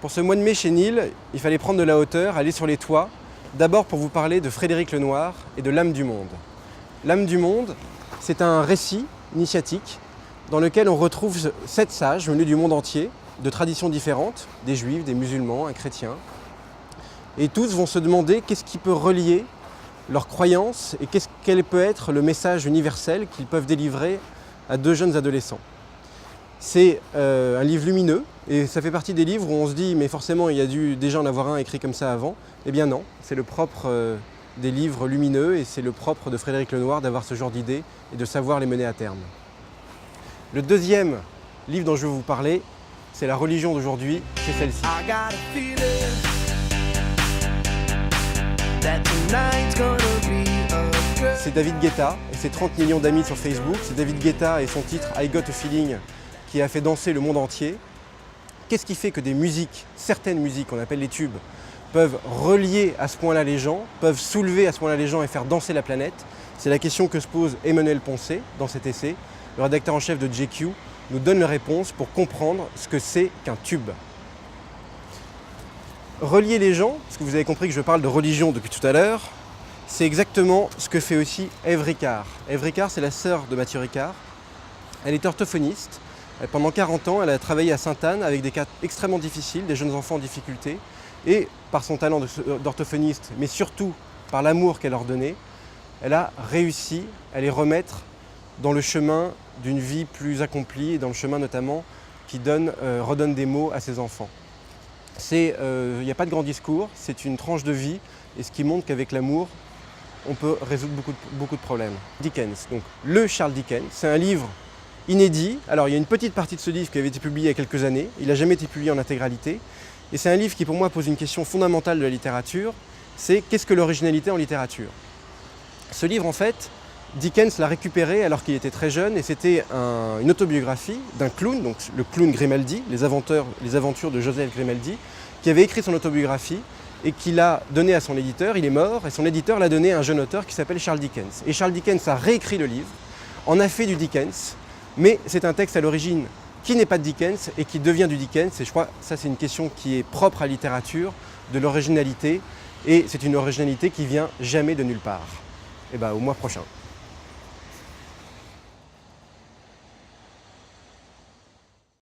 Pour ce mois de mai chez Nil, il fallait prendre de la hauteur, aller sur les toits, d'abord pour vous parler de Frédéric Lenoir et de L'âme du monde. L'âme du monde, c'est un récit initiatique dans lequel on retrouve 7 sages venus du monde entier, de traditions différentes, des juifs, des musulmans, un chrétien. Et tous vont se demander qu'est-ce qui peut relier leurs croyances et quel peut être le message universel qu'ils peuvent délivrer à 2 jeunes adolescents. C'est un livre lumineux et ça fait partie des livres où on se dit mais forcément il y a dû déjà en avoir un écrit comme ça avant. Eh bien non, c'est le propre des livres lumineux et c'est le propre de Frédéric Lenoir d'avoir ce genre d'idées et de savoir les mener à terme. Le deuxième livre dont je vais vous parler, c'est La religion d'aujourd'hui, c'est celle-ci. C'est David Guetta et ses 30 millions d'amis sur Facebook. C'est David Guetta et son titre I Got a Feeling qui a fait danser le monde entier. Qu'est-ce qui fait que des musiques, certaines musiques qu'on appelle les tubes, peuvent relier à ce point-là les gens, peuvent soulever à ce point-là les gens et faire danser la planète? C'est la question que se pose Emmanuel Poncet dans cet essai. Le rédacteur en chef de GQ nous donne la réponse pour comprendre ce que c'est qu'un tube. Relier les gens, parce que vous avez compris que je parle de religion depuis tout à l'heure, c'est exactement ce que fait aussi Ève Ricard. Ève Ricard, c'est la sœur de Mathieu Ricard. Elle est orthophoniste. Pendant 40 ans, elle a travaillé à Sainte-Anne avec des cas extrêmement difficiles, des jeunes enfants en difficulté. Et par son talent d'orthophoniste, mais surtout par l'amour qu'elle leur donnait, elle a réussi à les remettre dans le chemin d'une vie plus accomplie et dans le chemin notamment qui redonne des mots à ses enfants. Il n'y a pas de grand discours, c'est une tranche de vie et ce qui montre qu'avec l'amour, on peut résoudre beaucoup de problèmes. Dickens, donc le Charles Dickens, c'est un livre inédit. Alors il y a une petite partie de ce livre qui avait été publié il y a quelques années, il n'a jamais été publié en intégralité. Et c'est un livre qui pour moi pose une question fondamentale de la littérature, c'est qu'est-ce que l'originalité en littérature? Ce livre en fait, Dickens l'a récupéré alors qu'il était très jeune et c'était une autobiographie d'un clown, donc le clown Grimaldi, les aventures de Joseph Grimaldi, qui avait écrit son autobiographie et qui l'a donné à son éditeur. Il est mort et son éditeur l'a donné à un jeune auteur qui s'appelle Charles Dickens. Et Charles Dickens a réécrit le livre, en a fait du Dickens, mais c'est un texte à l'origine qui n'est pas de Dickens et qui devient du Dickens. Et je crois que ça c'est une question qui est propre à la littérature, de l'originalité, et c'est une originalité qui vient jamais de nulle part. Et bien au mois prochain.